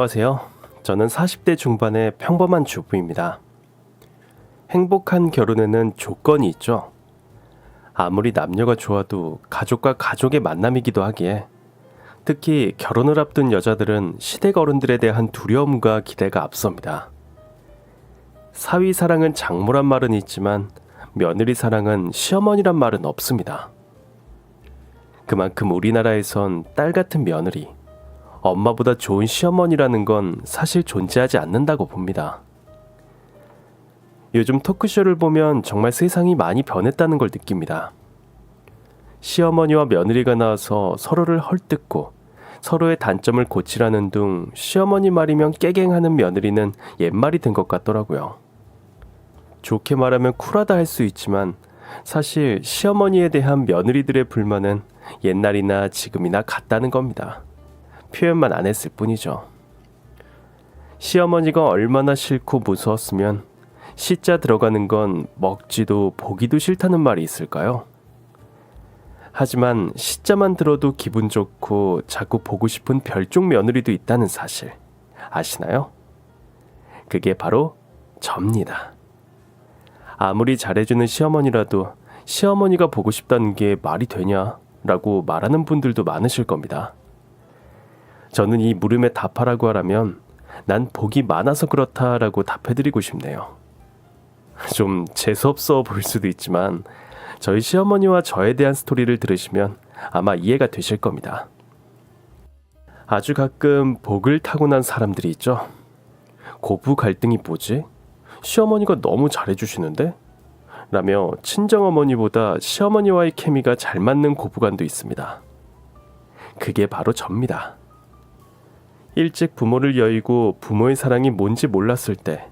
안녕하세요. 저는 40대 중반의 평범한 주부입니다. 행복한 결혼에는 조건이 있죠. 아무리 남녀가 좋아도 가족과 가족의 만남이기도 하기에 특히 결혼을 앞둔 여자들은 시댁 어른들에 대한 두려움과 기대가 앞섭니다. 사위 사랑은 장모란 말은 있지만 며느리 사랑은 시어머니란 말은 없습니다. 그만큼 우리나라에선 딸 같은 며느리, 엄마보다 좋은 시어머니라는 건 사실 존재하지 않는다고 봅니다. 요즘 토크쇼를 보면 정말 세상이 많이 변했다는 걸 느낍니다. 시어머니와 며느리가 나와서 서로를 헐뜯고 서로의 단점을 고치라는 둥 시어머니 말이면 깨갱하는 며느리는 옛말이 된 것 같더라고요. 좋게 말하면 쿨하다 할 수 있지만 사실 시어머니에 대한 며느리들의 불만은 옛날이나 지금이나 같다는 겁니다. 표현만 안 했을 뿐이죠. 시어머니가 얼마나 싫고 무서웠으면 시자 들어가는 건 먹지도 보기도 싫다는 말이 있을까요? 하지만 시자만 들어도 기분 좋고 자꾸 보고 싶은 별종 며느리도 있다는 사실 아시나요? 그게 바로 접니다. 아무리 잘해주는 시어머니라도 시어머니가 보고 싶다는 게 말이 되냐라고 말하는 분들도 많으실 겁니다. 저는 이 물음에 답하라고 하라면 난 복이 많아서 그렇다라고 답해드리고 싶네요. 좀 재수없어 보일 수도 있지만 저희 시어머니와 저에 대한 스토리를 들으시면 아마 이해가 되실 겁니다. 아주 가끔 복을 타고난 사람들이 있죠. 고부 갈등이 뭐지? 시어머니가 너무 잘해주시는데? 라며 친정어머니보다 시어머니와의 케미가 잘 맞는 고부간도 있습니다. 그게 바로 접니다. 일찍 부모를 여의고 부모의 사랑이 뭔지 몰랐을 때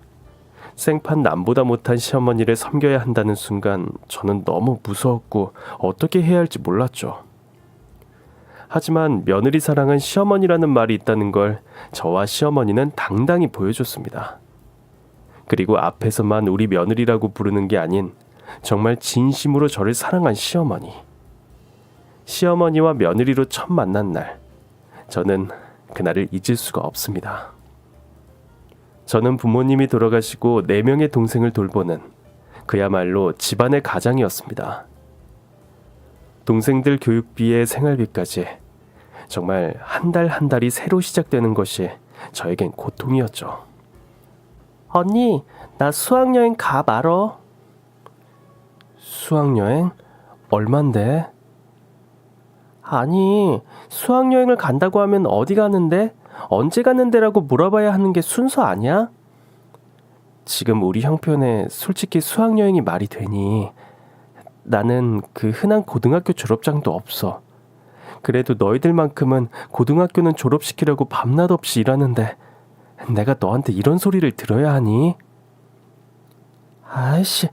생판 남보다 못한 시어머니를 섬겨야 한다는 순간 저는 너무 무서웠고 어떻게 해야 할지 몰랐죠. 하지만 며느리 사랑은 시어머니라는 말이 있다는 걸 저와 시어머니는 당당히 보여줬습니다. 그리고 앞에서만 우리 며느리라고 부르는 게 아닌 정말 진심으로 저를 사랑한 시어머니. 시어머니와 며느리로 처음 만난 날 저는 그날을 잊을 수가 없습니다. 저는 부모님이 돌아가시고 4명의 동생을 돌보는 그야말로 집안의 가장이었습니다. 동생들 교육비에 생활비까지 정말 한 달 한 달이 새로 시작되는 것이 저에겐 고통이었죠. 언니, 나 수학여행 가 말어. 수학여행? 얼만데? 아니, 수학여행을 간다고 하면 어디 가는데? 언제 가는데라고 물어봐야 하는 게 순서 아니야? 지금 우리 형편에 솔직히 수학여행이 말이 되니? 나는 그 흔한 고등학교 졸업장도 없어. 그래도 너희들만큼은 고등학교는 졸업시키려고 밤낮 없이 일하는데 내가 너한테 이런 소리를 들어야 하니? 아이씨,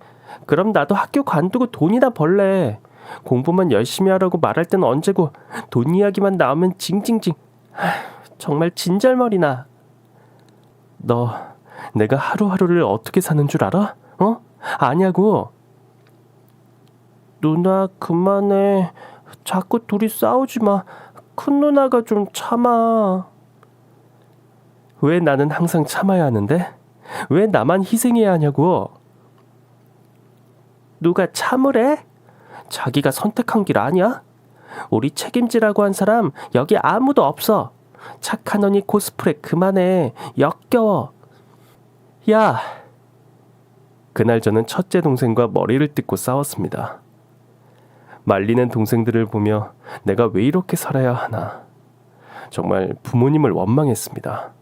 그럼 나도 학교 관두고 돈이나 벌래. 공부만 열심히 하라고 말할 땐 언제고 돈 이야기만 나오면 징징징. 정말 진절머리나. 너 내가 하루하루를 어떻게 사는 줄 알아? 어? 아냐고. 누나 그만해. 자꾸 둘이 싸우지 마. 큰 누나가 좀 참아. 왜 나는 항상 참아야 하는데? 왜 나만 희생해야 하냐고. 누가 참으래? 자기가 선택한 길 아니야? 우리 책임지라고 한 사람 여기 아무도 없어. 착한 언니 코스프레 그만해. 역겨워. 야! 그날 저는 첫째 동생과 머리를 뜯고 싸웠습니다. 말리는 동생들을 보며 내가 왜 이렇게 살아야 하나. 정말 부모님을 원망했습니다.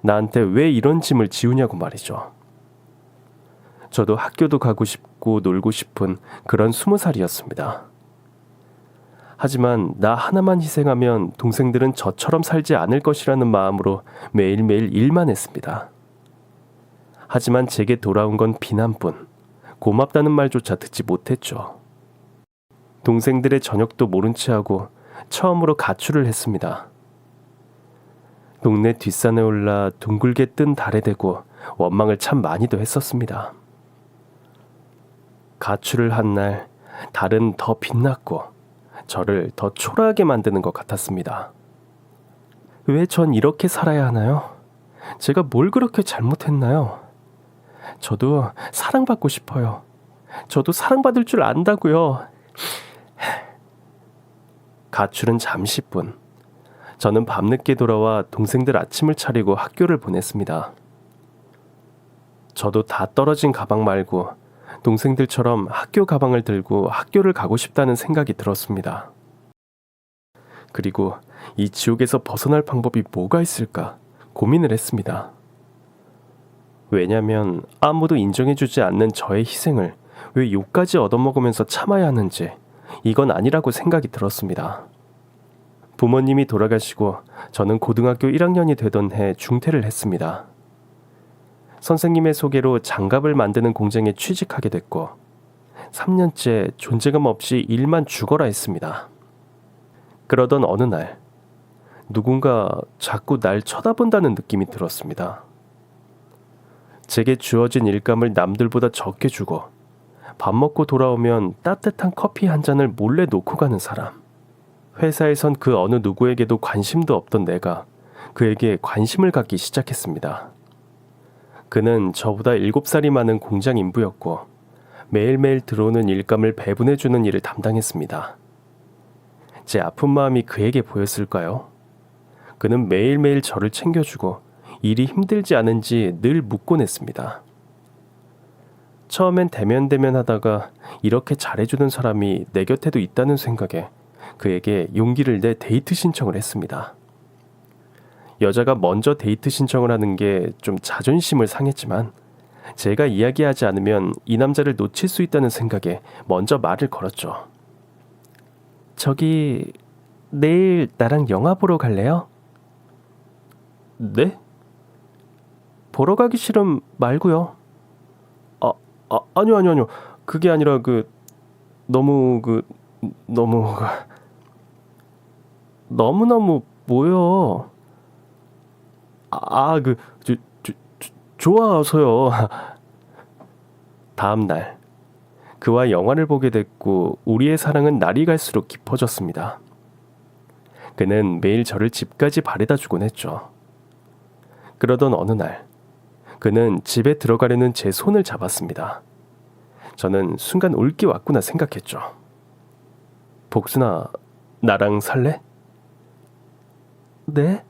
나한테 왜 이런 짐을 지우냐고 말이죠. 저도 학교도 가고 싶고 놀고 싶은 그런 20살이었습니다. 하지만 나 하나만 희생하면 동생들은 저처럼 살지 않을 것이라는 마음으로 매일매일 일만 했습니다. 하지만 제게 돌아온 건 비난뿐, 고맙다는 말조차 듣지 못했죠. 동생들의 저녁도 모른 채 하고 처음으로 가출을 했습니다. 동네 뒷산에 올라 둥글게 뜬 달에 대고 원망을 참 많이도 했었습니다. 가출을 한 날 달은 더 빛났고 저를 더 초라하게 만드는 것 같았습니다. 왜 전 이렇게 살아야 하나요? 제가 뭘 그렇게 잘못했나요? 저도 사랑받고 싶어요. 저도 사랑받을 줄 안다고요. 가출은 잠시뿐. 저는 밤늦게 돌아와 동생들 아침을 차리고 학교를 보냈습니다. 저도 다 떨어진 가방 말고 동생들처럼 학교 가방을 들고 학교를 가고 싶다는 생각이 들었습니다. 그리고 이 지옥에서 벗어날 방법이 뭐가 있을까 고민을 했습니다. 왜냐면 아무도 인정해주지 않는 저의 희생을 왜 욕까지 얻어먹으면서 참아야 하는지 이건 아니라고 생각이 들었습니다. 부모님이 돌아가시고 저는 고등학교 1학년이 되던 해 중퇴를 했습니다. 선생님의 소개로 장갑을 만드는 공장에 취직하게 됐고 3년째 존재감 없이 일만 죽어라 했습니다. 그러던 어느 날 누군가 자꾸 날 쳐다본다는 느낌이 들었습니다. 제게 주어진 일감을 남들보다 적게 주고 밥 먹고 돌아오면 따뜻한 커피 한 잔을 몰래 놓고 가는 사람. 회사에선 그 어느 누구에게도 관심도 없던 내가 그에게 관심을 갖기 시작했습니다. 그는 저보다 7살이 많은 공장 인부였고 매일매일 들어오는 일감을 배분해주는 일을 담당했습니다. 제 아픈 마음이 그에게 보였을까요? 그는 매일매일 저를 챙겨주고 일이 힘들지 않은지 늘 묻곤 했습니다. 처음엔 대면대면 하다가 이렇게 잘해주는 사람이 내 곁에도 있다는 생각에 그에게 용기를 내 데이트 신청을 했습니다. 여자가 먼저 데이트 신청을 하는 게 좀 자존심을 상했지만 제가 이야기하지 않으면 이 남자를 놓칠 수 있다는 생각에 먼저 말을 걸었죠. 저기 내일 나랑 영화 보러 갈래요? 네? 보러 가기 싫음 말고요. 아니요. 그게 아니라 너무너무 뭐요? 좋아서요. 다음 날 그와 영화를 보게 됐고 우리의 사랑은 날이 갈수록 깊어졌습니다. 그는 매일 저를 집까지 바래다 주곤 했죠. 그러던 어느 날 그는 집에 들어가려는 제 손을 잡았습니다. 저는 순간 올게 왔구나 생각했죠. 복순아, 나랑 살래? 네?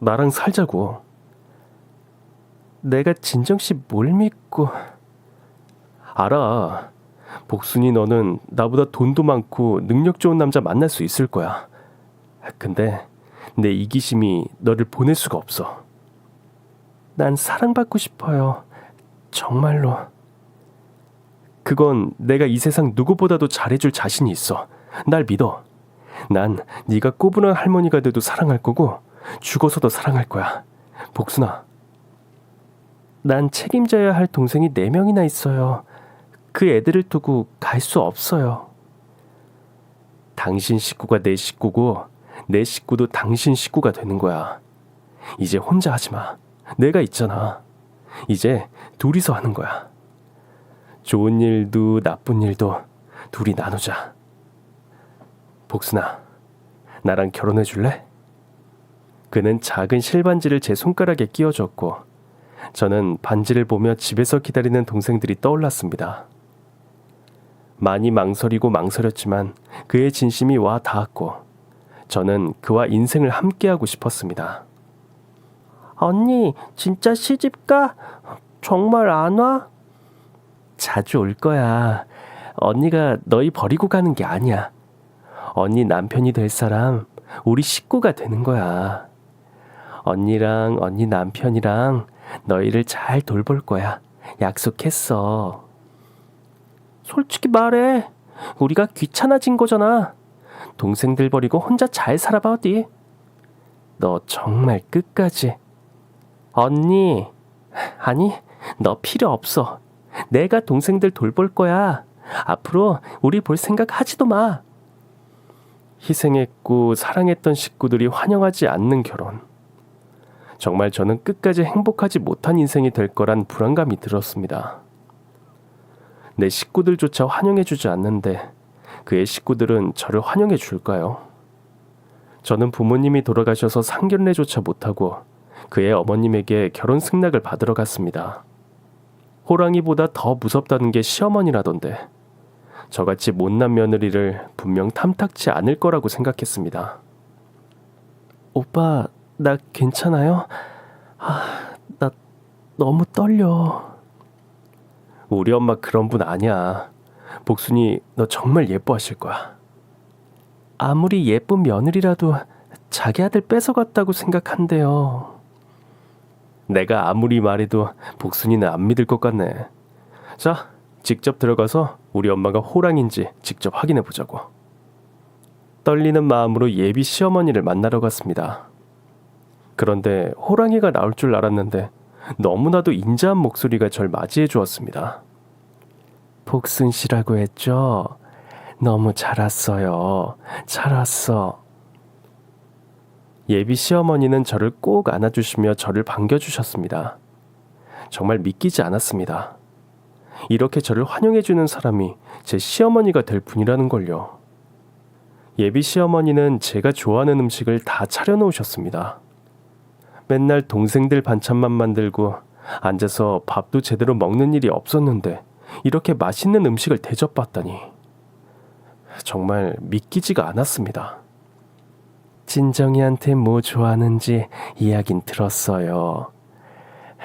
나랑 살자고. 내가 진정씨 뭘 믿고. 알아. 복순이 너는 나보다 돈도 많고 능력 좋은 남자 만날 수 있을 거야. 근데 내 이기심이 너를 보낼 수가 없어. 난 사랑받고 싶어요. 정말로. 그건 내가 이 세상 누구보다도 잘해줄 자신이 있어. 날 믿어. 난 네가 꼬부랑 할머니가 돼도 사랑할 거고 죽어서도 사랑할 거야. 복순아. 난 책임져야 할 동생이 4명이나 있어요. 그 애들을 두고 갈 수 없어요. 당신 식구가 내 식구고 내 식구도 당신 식구가 되는 거야. 이제 혼자 하지 마. 내가 있잖아. 이제 둘이서 하는 거야. 좋은 일도 나쁜 일도 둘이 나누자. 복순아, 나랑 결혼해 줄래? 그는 작은 실반지를 제 손가락에 끼워줬고 저는 반지를 보며 집에서 기다리는 동생들이 떠올랐습니다. 많이 망설이고 망설였지만 그의 진심이 와 닿았고 저는 그와 인생을 함께하고 싶었습니다. 언니, 진짜 시집가? 정말 안 와? 자주 올 거야. 언니가 너희 버리고 가는 게 아니야. 언니 남편이 될 사람, 우리 식구가 되는 거야. 언니랑 언니 남편이랑 너희를 잘 돌볼 거야. 약속했어. 솔직히 말해. 우리가 귀찮아진 거잖아. 동생들 버리고 혼자 잘 살아봐 어디. 너 정말 끝까지. 언니, 아니, 너 필요 없어. 내가 동생들 돌볼 거야. 앞으로 우리 볼 생각 하지도 마. 희생했고 사랑했던 식구들이 환영하지 않는 결혼. 정말 저는 끝까지 행복하지 못한 인생이 될 거란 불안감이 들었습니다. 내 식구들조차 환영해주지 않는데 그의 식구들은 저를 환영해 줄까요? 저는 부모님이 돌아가셔서 상견례조차 못하고 그의 어머님에게 결혼 승낙을 받으러 갔습니다. 호랑이보다 더 무섭다는 게 시어머니라던데 저같이 못난 며느리를 분명 탐탁치 않을 거라고 생각했습니다. 오빠, 나 괜찮아요? 나 너무 떨려. 우리 엄마 그런 분 아니야. 복순이 너 정말 예뻐하실 거야. 아무리 예쁜 며느리라도 자기 아들 뺏어갔다고 생각한대요. 내가 아무리 말해도 복순이는 안 믿을 것 같네. 자, 직접 들어가서 우리 엄마가 호랑인지 직접 확인해 보자고. 떨리는 마음으로 예비 시어머니를 만나러 갔습니다. 그런데 호랑이가 나올 줄 알았는데 너무나도 인자한 목소리가 절 맞이해 주었습니다. 복순 씨라고 했죠? 너무 잘 왔어요. 잘 왔어. 예비 시어머니는 저를 꼭 안아주시며 저를 반겨주셨습니다. 정말 믿기지 않았습니다. 이렇게 저를 환영해주는 사람이 제 시어머니가 될 분이라는 걸요. 예비 시어머니는 제가 좋아하는 음식을 다 차려놓으셨습니다. 맨날 동생들 반찬만 만들고 앉아서 밥도 제대로 먹는 일이 없었는데 이렇게 맛있는 음식을 대접받다니 정말 믿기지가 않았습니다. 진정이한테 뭐 좋아하는지 이야긴 들었어요.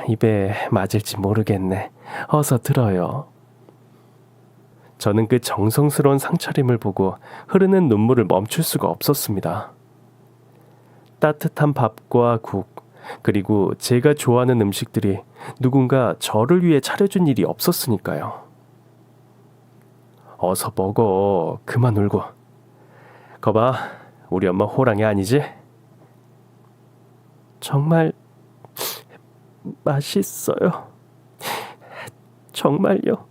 입에 맞을지 모르겠네. 어서 들어요. 저는 그 정성스러운 상차림을 보고 흐르는 눈물을 멈출 수가 없었습니다. 따뜻한 밥과 국, 그리고 제가 좋아하는 음식들이 누군가 저를 위해 차려준 일이 없었으니까요. 어서 먹어. 그만 울고. 거봐, 우리 엄마 호랑이 아니지? 정말 맛있어요. 정말요.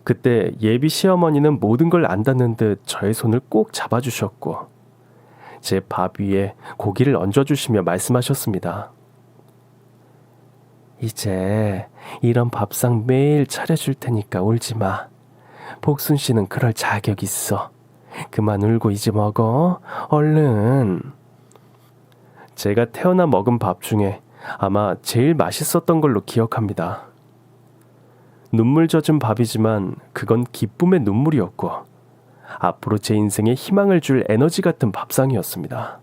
그때 예비 시어머니는 모든 걸 안다는 듯 저의 손을 꼭 잡아주셨고 제 밥 위에 고기를 얹어주시며 말씀하셨습니다. 이제 이런 밥상 매일 차려줄 테니까 울지 마. 복순 씨는 그럴 자격 있어. 그만 울고 이제 먹어. 얼른. 제가 태어나 먹은 밥 중에 아마 제일 맛있었던 걸로 기억합니다. 눈물 젖은 밥이지만 그건 기쁨의 눈물이었고 앞으로 제 인생에 희망을 줄 에너지 같은 밥상이었습니다.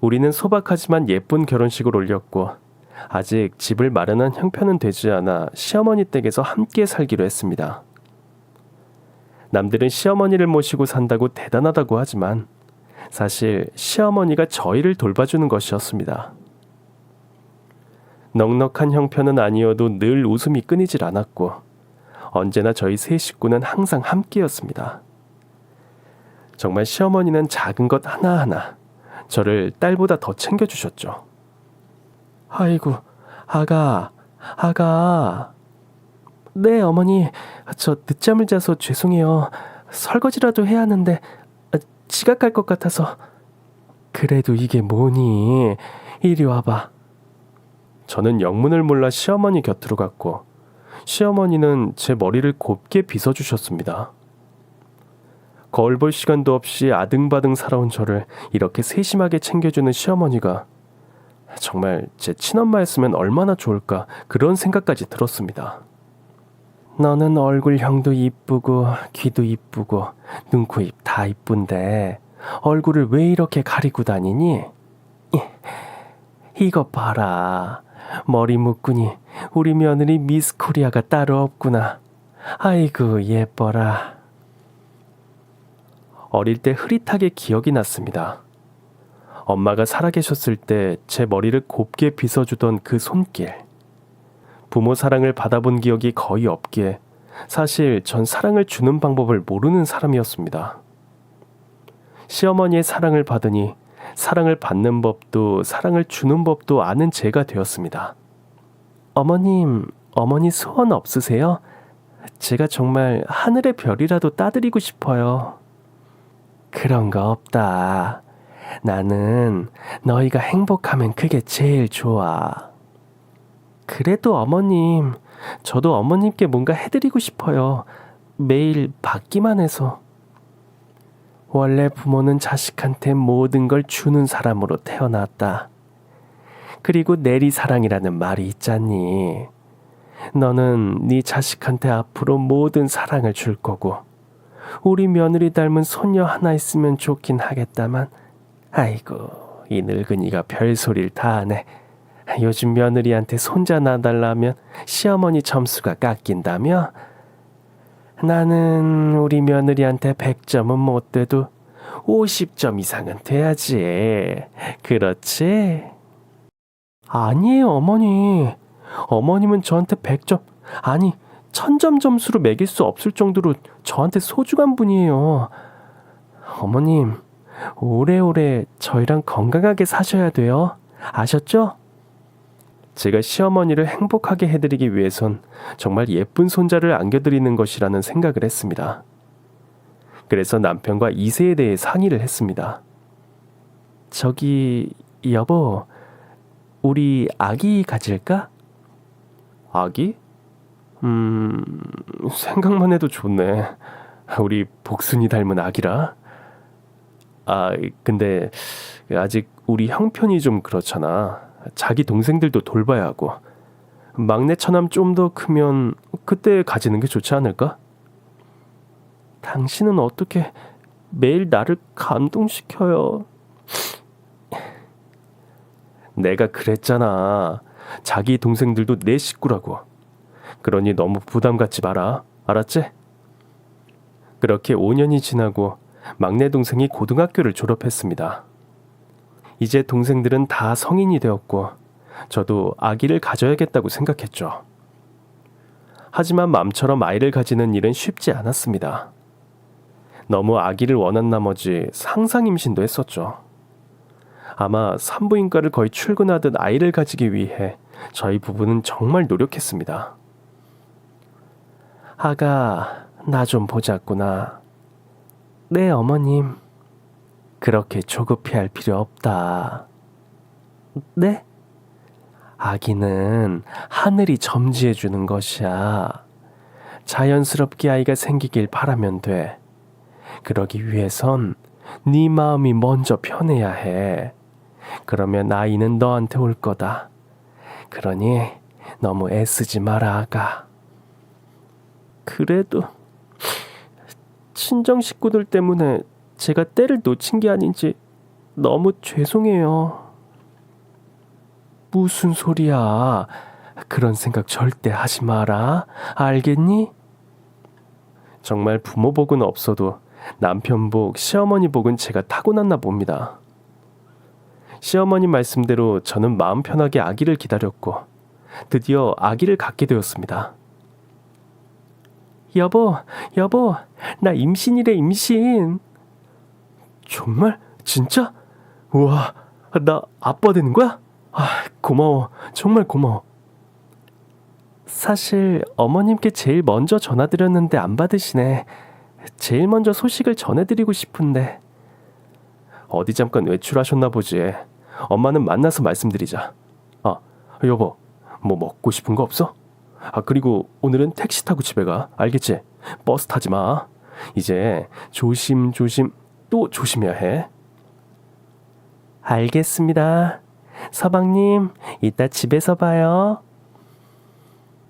우리는 소박하지만 예쁜 결혼식을 올렸고 아직 집을 마련한 형편은 되지 않아 시어머니 댁에서 함께 살기로 했습니다. 남들은 시어머니를 모시고 산다고 대단하다고 하지만 사실 시어머니가 저희를 돌봐주는 것이었습니다. 넉넉한 형편은 아니어도 늘 웃음이 끊이질 않았고 언제나 저희 세 식구는 항상 함께였습니다. 정말 시어머니는 작은 것 하나하나 저를 딸보다 더 챙겨주셨죠. 아이고, 아가. 네, 어머니. 저 늦잠을 자서 죄송해요. 설거지라도 해야 하는데 지각할 것 같아서. 그래도 이게 뭐니? 이리 와봐. 저는 영문을 몰라 시어머니 곁으로 갔고 시어머니는 제 머리를 곱게 빗어주셨습니다. 거울 볼 시간도 없이 아등바등 살아온 저를 이렇게 세심하게 챙겨주는 시어머니가 정말 제 친엄마였으면 얼마나 좋을까 그런 생각까지 들었습니다. 너는 얼굴형도 이쁘고 귀도 이쁘고 눈, 코, 입 다 이쁜데 얼굴을 왜 이렇게 가리고 다니니? 이것 봐라. 머리 묶으니 우리 며느리 미스 코리아가 따로 없구나. 아이고 예뻐라. 어릴 때 흐릿하게 기억이 났습니다. 엄마가 살아계셨을 때 제 머리를 곱게 빗어주던 그 손길. 부모 사랑을 받아본 기억이 거의 없기에 사실 전 사랑을 주는 방법을 모르는 사람이었습니다. 시어머니의 사랑을 받으니 사랑을 받는 법도 사랑을 주는 법도 아는 제가 되었습니다. 어머니 소원 없으세요? 제가 정말 하늘의 별이라도 따드리고 싶어요. 그런 거 없다. 나는 너희가 행복하면 그게 제일 좋아. 그래도 어머님, 저도 어머님께 뭔가 해드리고 싶어요. 매일 받기만 해서. 원래 부모는 자식한테 모든 걸 주는 사람으로 태어났다. 그리고 내리사랑이라는 말이 있잖니. 너는 네 자식한테 앞으로 모든 사랑을 줄 거고 우리 며느리 닮은 손녀 하나 있으면 좋긴 하겠다만 아이고 이 늙은이가 별소리를 다 하네. 요즘 며느리한테 손자 낳아달라면 시어머니 점수가 깎인다며? 나는 우리 며느리한테 100점은 못 돼도 50점 이상은 돼야지. 그렇지? 아니에요, 어머니. 어머님은 저한테 100점, 아니 1000점 점수로 매길 수 없을 정도로 저한테 소중한 분이에요. 어머님, 오래오래 저희랑 건강하게 사셔야 돼요. 아셨죠? 제가 시어머니를 행복하게 해드리기 위해선 정말 예쁜 손자를 안겨드리는 것이라는 생각을 했습니다. 그래서 남편과 2세에 대해 상의를 했습니다. 저기 여보, 우리 아기 가질까? 아기? 생각만 해도 좋네. 우리 복순이 닮은 아기라. 근데 아직 우리 형편이 좀 그렇잖아. 자기 동생들도 돌봐야 하고. 막내 처남 좀 더 크면 그때 가지는 게 좋지 않을까? 당신은 어떻게 매일 나를 감동시켜요? 내가 그랬잖아. 자기 동생들도 내 식구라고. 그러니 너무 부담 갖지 마라. 알았지? 그렇게 5년이 지나고 막내 동생이 고등학교를 졸업했습니다. 이제 동생들은 다 성인이 되었고 저도 아기를 가져야겠다고 생각했죠. 하지만 맘처럼 아이를 가지는 일은 쉽지 않았습니다. 너무 아기를 원한 나머지 상상 임신도 했었죠. 아마 산부인과를 거의 출근하듯 아이를 가지기 위해 저희 부부는 정말 노력했습니다. 아가, 나 좀 보자꾸나. 네, 어머님. 그렇게 조급해할 필요 없다. 네? 아기는 하늘이 점지해 주는 것이야. 자연스럽게 아이가 생기길 바라면 돼. 그러기 위해선 네 마음이 먼저 편해야 해. 그러면 아이는 너한테 올 거다. 그러니 너무 애쓰지 마라, 아가. 그래도 친정 식구들 때문에 제가 때를 놓친 게 아닌지 너무 죄송해요. 무슨 소리야. 그런 생각 절대 하지 마라. 알겠니? 정말 부모 복은 없어도 남편 복, 시어머니 복은 제가 타고났나 봅니다. 시어머니 말씀대로 저는 마음 편하게 아기를 기다렸고 드디어 아기를 갖게 되었습니다. 여보, 나 임신이래, 임신. 정말? 진짜? 우와, 나 아빠 되는 거야? 고마워. 정말 고마워. 사실 어머님께 제일 먼저 전화드렸는데 안 받으시네. 제일 먼저 소식을 전해드리고 싶은데. 어디 잠깐 외출하셨나 보지. 엄마는 만나서 말씀드리자. 여보, 뭐 먹고 싶은 거 없어? 그리고 오늘은 택시 타고 집에 가. 알겠지? 버스 타지 마. 이제 조심 또 조심해야 해. 알겠습니다. 서방님, 이따 집에서 봐요.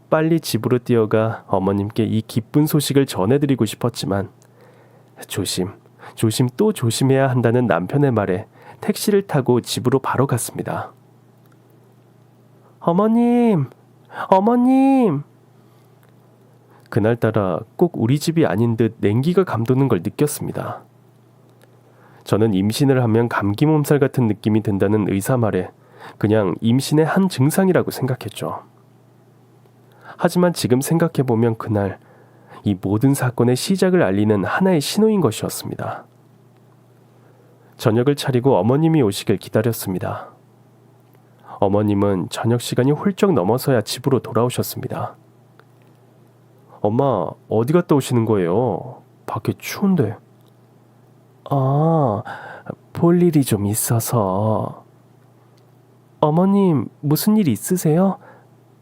빨리 집으로 뛰어가 어머님께 이 기쁜 소식을 전해드리고 싶었지만 조심 또 조심해야 한다는 남편의 말에 택시를 타고 집으로 바로 갔습니다. 어머님. 그날따라 꼭 우리 집이 아닌 듯 냉기가 감도는 걸 느꼈습니다. 저는 임신을 하면 감기 몸살 같은 느낌이 든다는 의사 말에 그냥 임신의 한 증상이라고 생각했죠. 하지만 지금 생각해보면 그날 이 모든 사건의 시작을 알리는 하나의 신호인 것이었습니다. 저녁을 차리고 어머님이 오시길 기다렸습니다. 어머님은 저녁 시간이 훌쩍 넘어서야 집으로 돌아오셨습니다. 엄마, 어디 갔다 오시는 거예요? 밖에 추운데. 볼 일이 좀 있어서. 어머님, 무슨 일 있으세요?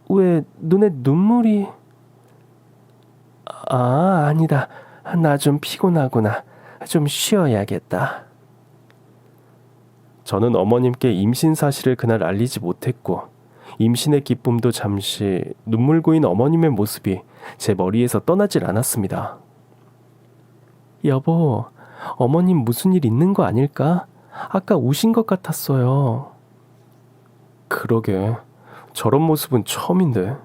왜 눈에 눈물이... 아니다. 나 좀 피곤하구나. 좀 쉬어야겠다. 저는 어머님께 임신 사실을 그날 알리지 못했고 임신의 기쁨도 잠시 눈물 고인 어머님의 모습이 제 머리에서 떠나질 않았습니다. 여보, 어머님 무슨 일 있는 거 아닐까? 아까 우신 것 같았어요. 그러게, 저런 모습은 처음인데.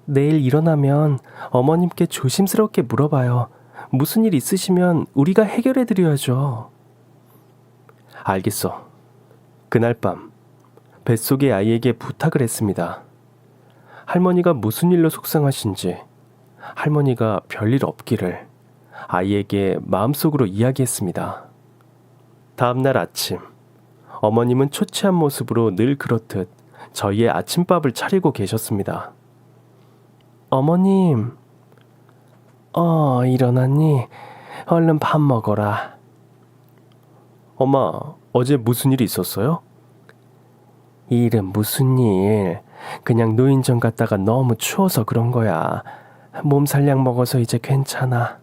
내일 일어나면 어머님께 조심스럽게 물어봐요. 무슨 일 있으시면 우리가 해결해 드려야죠. 알겠어. 그날 밤 뱃속의 아이에게 부탁을 했습니다. 할머니가 무슨 일로 속상하신지, 할머니가 별일 없기를 아이에게 마음속으로 이야기했습니다. 다음날 아침, 어머님은 초췌한 모습으로 늘 그렇듯 저희의 아침밥을 차리고 계셨습니다. 어머님, 일어났니? 얼른 밥 먹어라. 엄마, 어제 무슨 일이 있었어요? 일은 무슨 일? 그냥 노인정 갔다가 너무 추워서 그런 거야. 몸살약 먹어서 이제 괜찮아.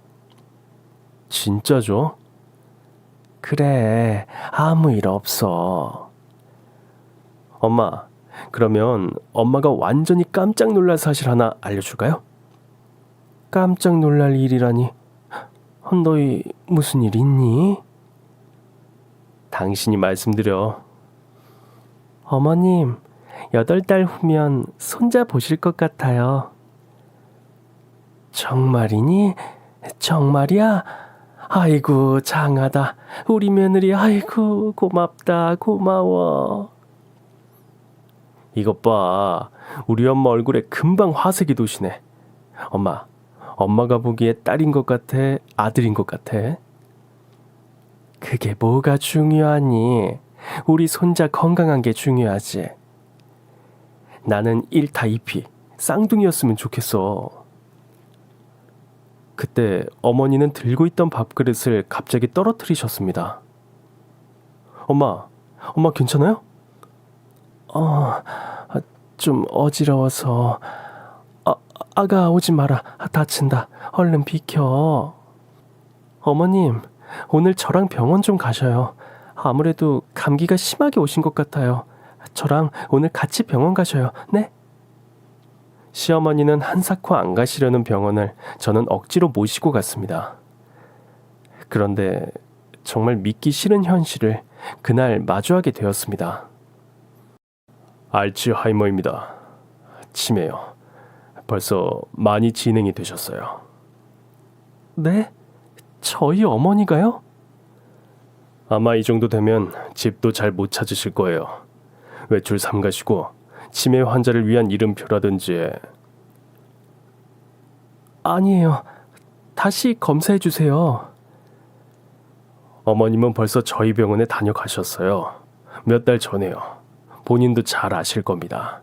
진짜죠? 그래, 아무 일 없어. 엄마, 그러면 엄마가 완전히 깜짝 놀랄 사실 하나 알려줄까요? 깜짝 놀랄 일이라니? 너희 무슨 일 있니? 당신이 말씀드려. 어머님, 8달 후면 손자 보실 것 같아요. 정말이니? 정말이야? 아이고, 장하다. 우리 며느리, 아이고, 고맙다, 고마워. 이것 봐. 우리 엄마 얼굴에 금방 화색이 도시네. 엄마가 보기에 딸인 것 같아? 아들인 것 같아? 그게 뭐가 중요하니? 우리 손자 건강한 게 중요하지. 나는 1타 2피 쌍둥이였으면 좋겠어. 그때 어머니는 들고 있던 밥그릇을 갑자기 떨어뜨리셨습니다. 엄마 괜찮아요? 좀 어지러워서. 아가 오지 마라. 다친다. 얼른 비켜. 어머님, 오늘 저랑 병원 좀 가셔요. 아무래도 감기가 심하게 오신 것 같아요. 저랑 오늘 같이 병원 가셔요. 네? 시어머니는 한사코 안 가시려는 병원을 저는 억지로 모시고 갔습니다. 그런데 정말 믿기 싫은 현실을 그날 마주하게 되었습니다. 알츠하이머입니다. 치매요. 벌써 많이 진행이 되셨어요. 네? 저희 어머니가요? 아마 이 정도 되면 집도 잘 못 찾으실 거예요. 외출 삼가시고 치매 환자를 위한 이름표라든지. 아니에요. 다시 검사해 주세요. 어머님은 벌써 저희 병원에 다녀가셨어요. 몇 달 전에요. 본인도 잘 아실 겁니다.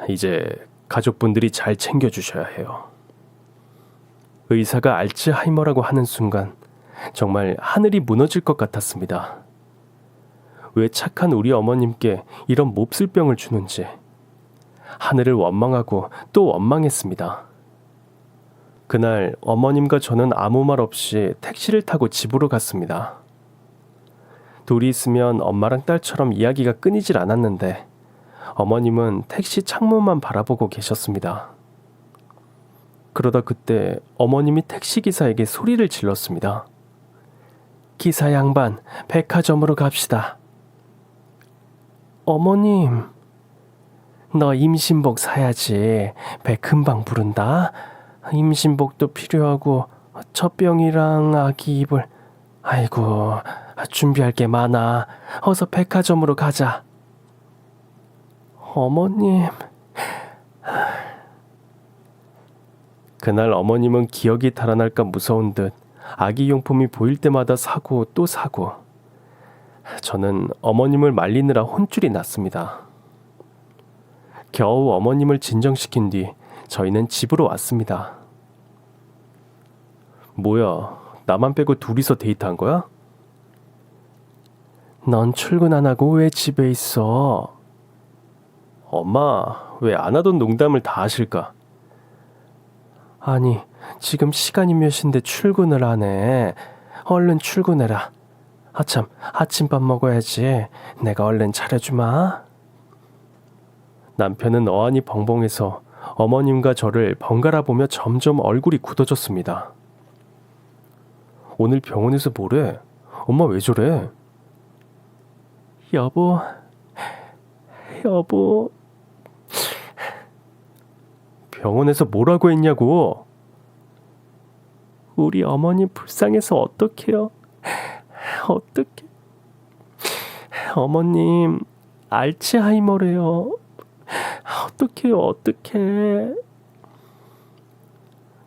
이제 가족분들이 잘 챙겨주셔야 해요. 의사가 알츠하이머라고 하는 순간 정말 하늘이 무너질 것 같았습니다. 왜 착한 우리 어머님께 이런 몹쓸 병을 주는지 하늘을 원망하고 또 원망했습니다. 그날 어머님과 저는 아무 말 없이 택시를 타고 집으로 갔습니다. 둘이 있으면 엄마랑 딸처럼 이야기가 끊이질 않았는데 어머님은 택시 창문만 바라보고 계셨습니다. 그러다 그때 어머님이 택시기사에게 소리를 질렀습니다. 기사 양반, 백화점으로 갑시다. 어머님, 너 임신복 사야지. 배 금방 부른다. 임신복도 필요하고 젖병이랑 아기 이불. 아이고, 준비할 게 많아. 어서 백화점으로 가자. 어머님. 그날 어머님은 기억이 달아날까 무서운 듯 아기 용품이 보일 때마다 사고 또 사고. 저는 어머님을 말리느라 혼쭐이 났습니다. 겨우 어머님을 진정시킨 뒤 저희는 집으로 왔습니다. 뭐야, 나만 빼고 둘이서 데이트한 거야? 넌 출근 안 하고 왜 집에 있어? 엄마, 왜 안 하던 농담을 다 하실까? 아니, 지금 시간이 몇 시인데 출근을 안 해. 얼른 출근해라. 아참, 아침밥 먹어야지. 내가 얼른 차려주마. 남편은 어안이 벙벙해서 어머님과 저를 번갈아 보며 점점 얼굴이 굳어졌습니다. 오늘 병원에서 뭐래? 엄마 왜 저래? 여보. 병원에서 뭐라고 했냐고? 우리 어머님 불쌍해서 어떡해요? 어떡해. 어머님 알츠하이머래요. 어떡해.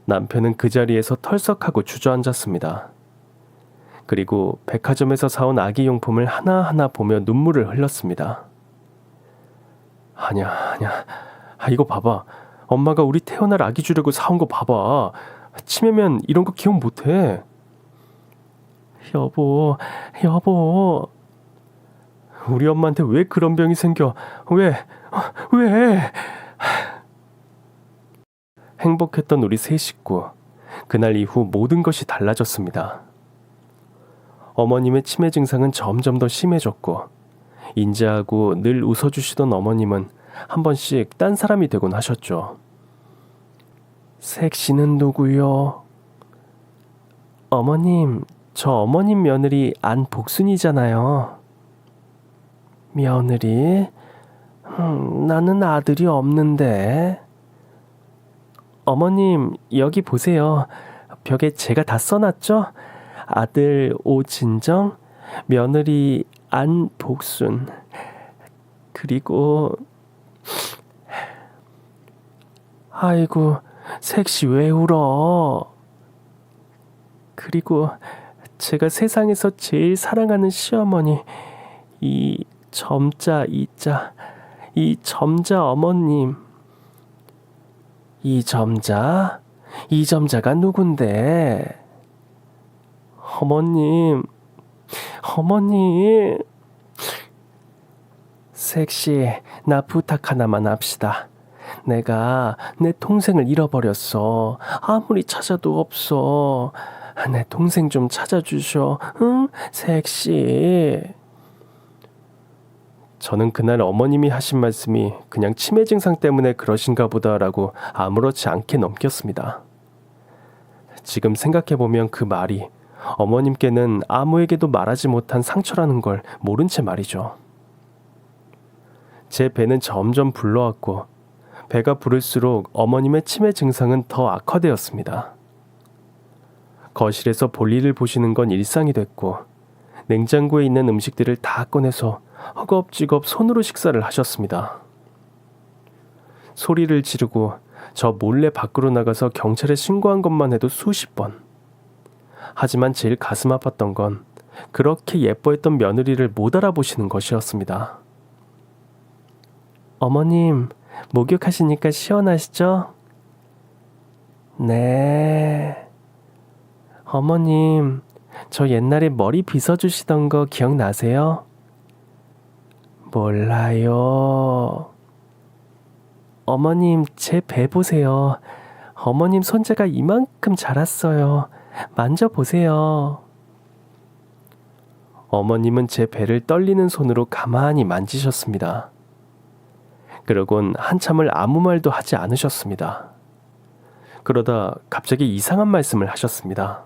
남편은 그 자리에서 털썩하고 주저앉았습니다. 그리고 백화점에서 사온 아기용품을 하나하나 보며 눈물을 흘렸습니다. 아니야. 이거 봐봐. 엄마가 우리 태어날 아기 주려고 사온 거 봐봐. 치매면 이런 거 기억 못해. 여보. 우리 엄마한테 왜 그런 병이 생겨? 왜? 행복했던 우리 세 식구. 그날 이후 모든 것이 달라졌습니다. 어머님의 치매 증상은 점점 더 심해졌고, 인자하고 늘 웃어주시던 어머님은 한 번씩 딴 사람이 되곤 하셨죠. 색씨는 누구요? 어머님, 저 어머님 며느리 안복순이잖아요. 며느리? 나는 아들이 없는데. 어머님, 여기 보세요. 벽에 제가 다 써놨죠? 아들 오진정, 며느리 안복순. 그리고 아이고, 색시 왜 울어? 그리고 제가 세상에서 제일 사랑하는 시어머니, 이 점자 이자, 이 점자 어머님. 이 점자가 누군데? 어머님. 색시, 나 부탁 하나만 합시다. 내가 내 동생을 잃어버렸어. 아무리 찾아도 없어. 내 동생 좀 찾아주셔. 응? 색시. 저는 그날 어머님이 하신 말씀이 그냥 치매 증상 때문에 그러신가 보다라고 아무렇지 않게 넘겼습니다. 지금 생각해보면 그 말이 어머님께는 아무에게도 말하지 못한 상처라는 걸 모른 채 말이죠. 제 배는 점점 불러왔고, 배가 부를수록 어머님의 치매 증상은 더 악화되었습니다. 거실에서 볼일을 보시는 건 일상이 됐고, 냉장고에 있는 음식들을 다 꺼내서 허겁지겁 손으로 식사를 하셨습니다. 소리를 지르고 저 몰래 밖으로 나가서 경찰에 신고한 것만 해도 수십 번. 하지만 제일 가슴 아팠던 건 그렇게 예뻐했던 며느리를 못 알아보시는 것이었습니다. 어머님, 목욕하시니까 시원하시죠? 네. 어머님, 저 옛날에 머리 빗어주시던 거 기억나세요? 몰라요. 어머님, 제 배 보세요. 어머님 손자가 이만큼 자랐어요. 만져보세요. 어머님은 제 배를 떨리는 손으로 가만히 만지셨습니다. 그러곤 한참을 아무 말도 하지 않으셨습니다. 그러다 갑자기 이상한 말씀을 하셨습니다.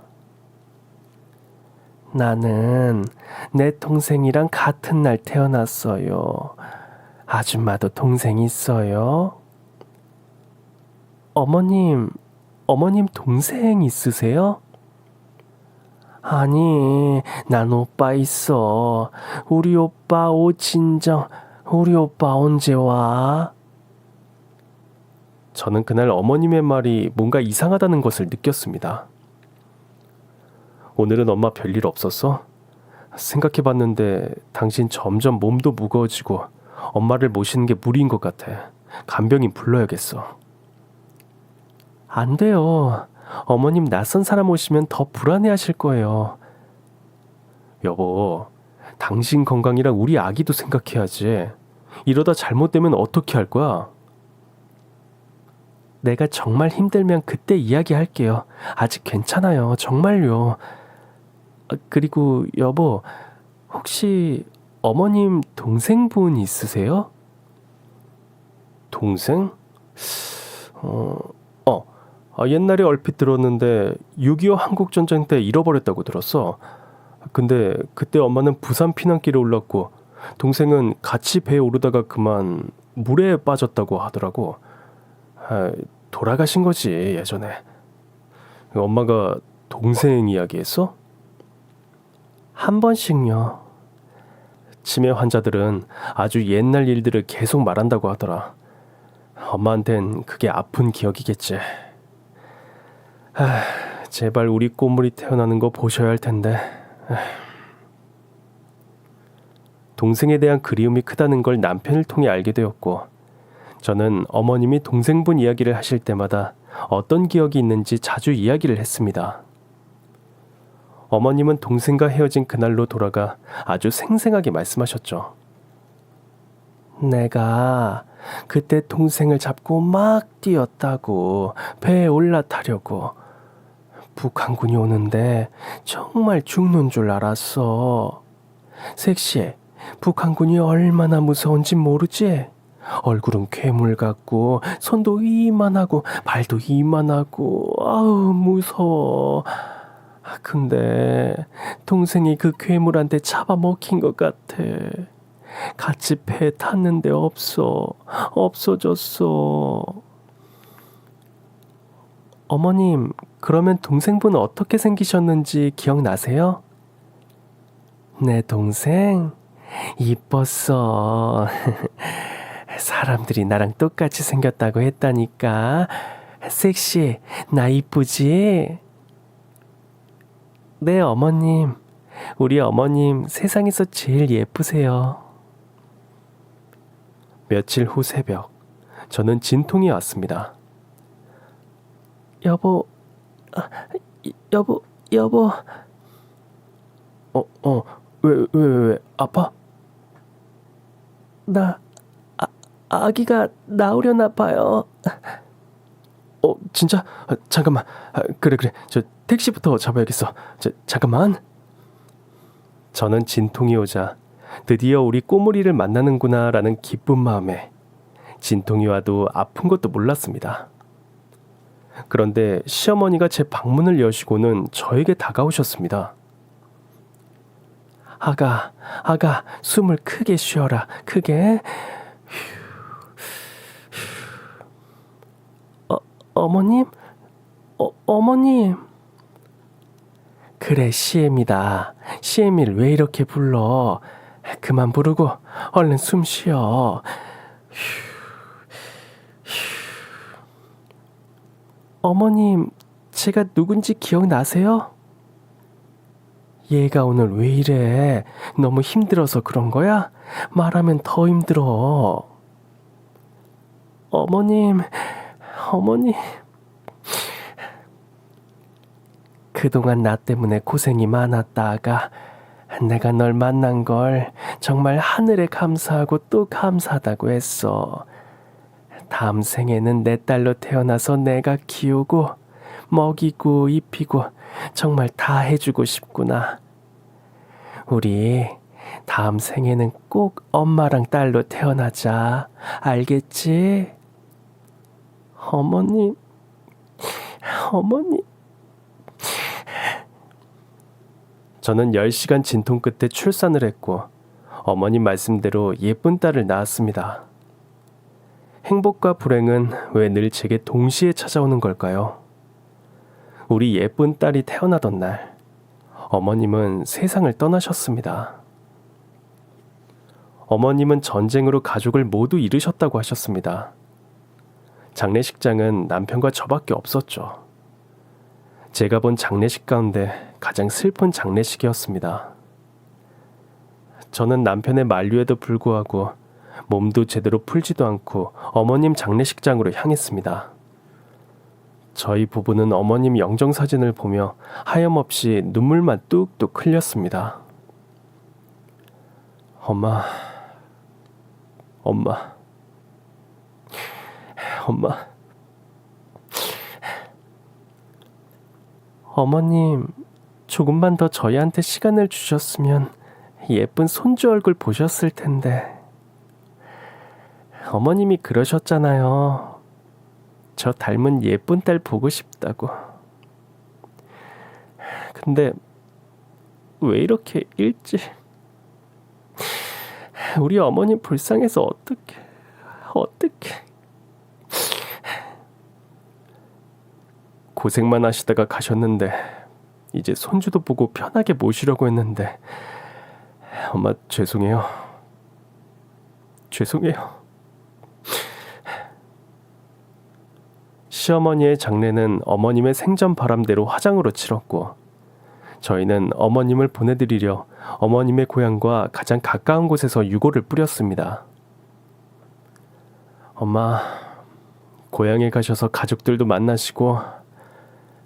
나는 내 동생이랑 같은 날 태어났어요. 아줌마도 동생 있어요? 어머님 동생 있으세요? 아니, 난 오빠 있어. 우리 오빠 오진정, 우리 오빠 언제 와? 저는 그날 어머님의 말이 뭔가 이상하다는 것을 느꼈습니다. 오늘은 엄마 별일 없었어? 생각해봤는데 당신 점점 몸도 무거워지고 엄마를 모시는 게 무리인 것 같아. 간병인 불러야겠어. 안 돼요. 어머님 낯선 사람 오시면 더 불안해하실 거예요. 여보, 당신 건강이랑 우리 아기도 생각해야지. 이러다 잘못되면 어떻게 할 거야? 내가 정말 힘들면 그때 이야기할게요. 아직 괜찮아요. 정말요. 그리고 여보, 혹시 어머님 동생분 있으세요? 동생? 어, 옛날에 얼핏 들었는데 6.25 한국전쟁 때 잃어버렸다고 들었어. 근데 그때 엄마는 부산 피난길에 올랐고 동생은 같이 배에 오르다가 그만 물에 빠졌다고 하더라고. 돌아가신 거지, 예전에. 엄마가 동생 이야기했어? 한 번씩요. 치매 환자들은 아주 옛날 일들을 계속 말한다고 하더라. 엄마한텐 그게 아픈 기억이겠지. 제발 우리 꼬물이 태어나는 거 보셔야 할 텐데. 동생에 대한 그리움이 크다는 걸 남편을 통해 알게 되었고, 저는 어머님이 동생분 이야기를 하실 때마다 어떤 기억이 있는지 자주 이야기를 했습니다. 어머님은 동생과 헤어진 그날로 돌아가 아주 생생하게 말씀하셨죠. 내가 그때 동생을 잡고 막 뛰었다고, 배에 올라타려고. 북한군이 오는데 정말 죽는 줄 알았어. 섹시해. 북한군이 얼마나 무서운지 모르지? 얼굴은 괴물 같고 손도 이만하고 발도 이만하고, 아우 무서워. 근데 동생이 그 괴물한테 잡아먹힌 것 같아. 같이 배 탔는데 없어졌어. 어머님, 그러면 동생분은 어떻게 생기셨는지 기억나세요? 내 동생? 이뻤어. 사람들이 나랑 똑같이 생겼다고 했다니까. 섹시해. 나 이쁘지? 네, 어머님. 우리 어머님 세상에서 제일 예쁘세요. 며칠 후 새벽, 저는 진통이 왔습니다. 여보, 여보. 왜, 아파? 아기가 나오려나 봐요. 진짜? 잠깐만. 그래. 저 택시부터 잡아야겠어. 잠깐만. 저는 진통이 오자 드디어 우리 꼬물이를 만나는구나라는 기쁜 마음에 진통이 와도 아픈 것도 몰랐습니다. 그런데 시어머니가 제 방문을 여시고는 저에게 다가오셨습니다. 아가, 숨을 크게 쉬어라. 크게. 어머님? 어머님? 그래, 시엠이다. 시엠이를 왜 이렇게 불러? 그만 부르고 얼른 숨 쉬어. 어머님, 제가 누군지 기억나세요? 얘가 오늘 왜 이래? 너무 힘들어서 그런 거야? 말하면 더 힘들어. 어머님. 그동안 나 때문에 고생이 많았다가 내가 널 만난 걸 정말 하늘에 감사하고 또 감사하다고 했어. 다음 생에는 내 딸로 태어나서 내가 키우고 먹이고 입히고 정말 다 해주고 싶구나. 우리 다음 생에는 꼭 엄마랑 딸로 태어나자. 알겠지? 어머님. 저는 10시간 진통 끝에 출산을 했고 어머님 말씀대로 예쁜 딸을 낳았습니다. 행복과 불행은 왜 늘 제게 동시에 찾아오는 걸까요? 우리 예쁜 딸이 태어나던 날, 어머님은 세상을 떠나셨습니다. 어머님은 전쟁으로 가족을 모두 잃으셨다고 하셨습니다. 장례식장은 남편과 저밖에 없었죠. 제가 본 장례식 가운데 가장 슬픈 장례식이었습니다. 저는 남편의 만류에도 불구하고 몸도 제대로 풀지도 않고 어머님 장례식장으로 향했습니다. 저희 부부는 어머님 영정사진을 보며 하염없이 눈물만 뚝뚝 흘렸습니다. 엄마. 어머님, 조금만 더 저희한테 시간을 주셨으면 예쁜 손주 얼굴 보셨을 텐데. 어머님이 그러셨잖아요. 저 닮은 예쁜 딸 보고 싶다고. 근데 왜 이렇게 일찍? 우리 어머님 불쌍해서 어떡해. 고생만 하시다가 가셨는데 이제 손주도 보고 편하게 모시려고 했는데 엄마 죄송해요. 시어머니의 장례는 어머님의 생전 바람대로 화장으로 치렀고 저희는 어머님을 보내드리려 어머님의 고향과 가장 가까운 곳에서 유골을 뿌렸습니다. 엄마, 고향에 가셔서 가족들도 만나시고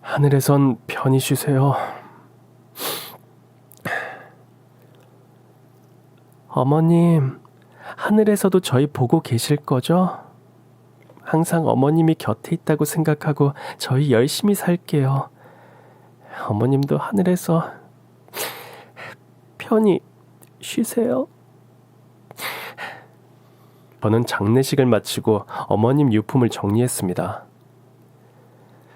하늘에선 편히 쉬세요. 어머님, 하늘에서도 저희 보고 계실 거죠? 항상 어머님이 곁에 있다고 생각하고 저희 열심히 살게요. 어머님도 하늘에서 편히 쉬세요. 저는 장례식을 마치고 어머님 유품을 정리했습니다.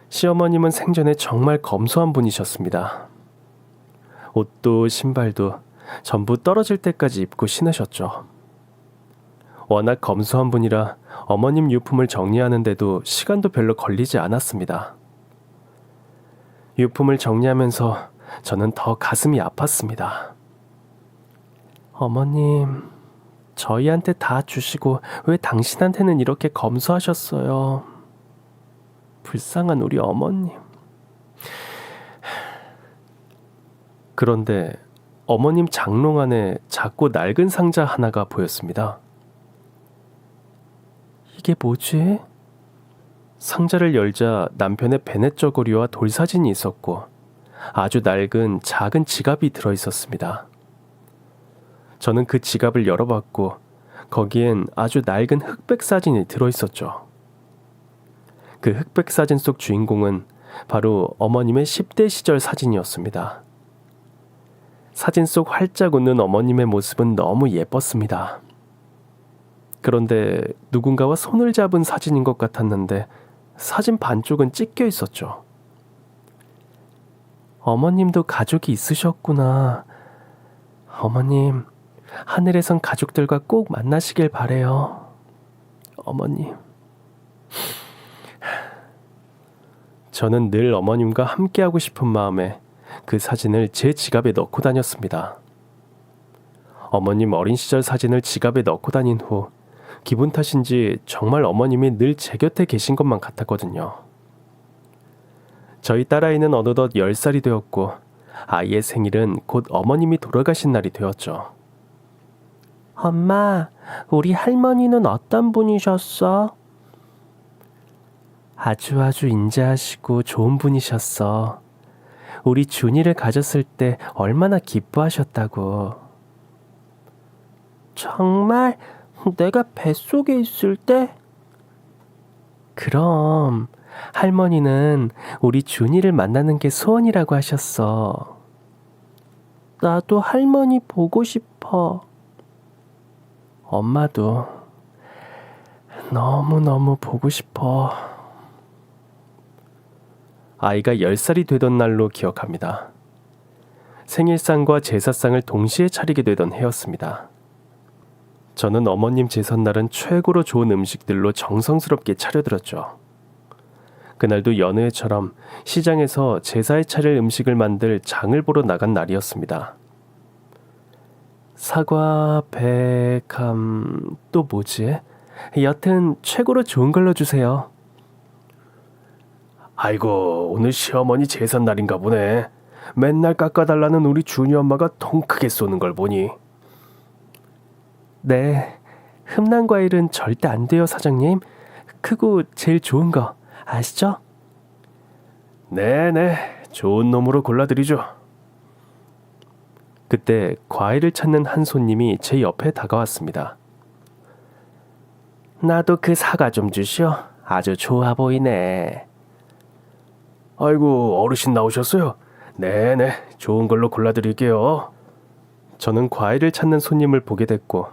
시어머님은 생전에 정말 검소한 분이셨습니다. 옷도 신발도 전부 떨어질 때까지 입고 신으셨죠. 워낙 검소한 분이라 어머님 유품을 정리하는데도 시간도 별로 걸리지 않았습니다. 유품을 정리하면서 저는 더 가슴이 아팠습니다. 어머님, 저희한테 다 주시고 왜 당신한테는 이렇게 검소하셨어요? 불쌍한 우리 어머님. 그런데 어머님 장롱 안에 작고 낡은 상자 하나가 보였습니다. 이게 뭐지? 상자를 열자 남편의 베넷 저고리와 돌사진이 있었고 아주 낡은 작은 지갑이 들어있었습니다. 저는 그 지갑을 열어봤고 거기엔 아주 낡은 흑백 사진이 들어있었죠. 그 흑백 사진 속 주인공은 바로 어머님의 10대 시절 사진이었습니다. 사진 속 활짝 웃는 어머님의 모습은 너무 예뻤습니다. 그런데 누군가와 손을 잡은 사진인 것 같았는데 사진 반쪽은 찢겨 있었죠. 어머님도 가족이 있으셨구나. 어머님, 하늘에선 가족들과 꼭 만나시길 바래요. 어머님. 저는 늘 어머님과 함께하고 싶은 마음에 그 사진을 제 지갑에 넣고 다녔습니다. 어머님 어린 시절 사진을 지갑에 넣고 다닌 후 기분 탓인지 정말 어머님이 늘 제 곁에 계신 것만 같았거든요. 저희 딸아이는 어느덧 10살이 되었고 아이의 생일은 곧 어머님이 돌아가신 날이 되었죠. 엄마, 우리 할머니는 어떤 분이셨어? 아주 인자하시고 좋은 분이셨어. 우리 준이를 가졌을 때 얼마나 기뻐하셨다고. 정말? 내가 뱃속에 있을 때? 그럼 할머니는 우리 준이를 만나는 게 소원이라고 하셨어. 나도 할머니 보고 싶어. 엄마도 너무너무 보고 싶어. 아이가 10살이 되던 날로 기억합니다. 생일상과 제사상을 동시에 차리게 되던 해였습니다. 저는 어머님 제삿날은 최고로 좋은 음식들로 정성스럽게 차려드렸죠. 그날도 여느 해처럼 시장에서 제사에 차릴 음식을 만들 장을 보러 나간 날이었습니다. 사과, 배, 감, 또 뭐지? 여튼 최고로 좋은 걸로 주세요. 아이고, 오늘 시어머니 제삿날인가 보네. 맨날 깎아달라는 우리 준이 엄마가 통 크게 쏘는 걸 보니. 네, 흠난 과일은 절대 안 돼요, 사장님. 크고 제일 좋은 거 아시죠? 네네, 좋은 놈으로 골라드리죠. 그때 과일을 찾는 한 손님이 제 옆에 다가왔습니다. 나도 그 사과 좀 주시오. 아주 좋아 보이네. 아이고, 어르신 나오셨어요? 네네, 좋은 걸로 골라드릴게요. 저는 과일을 찾는 손님을 보게 됐고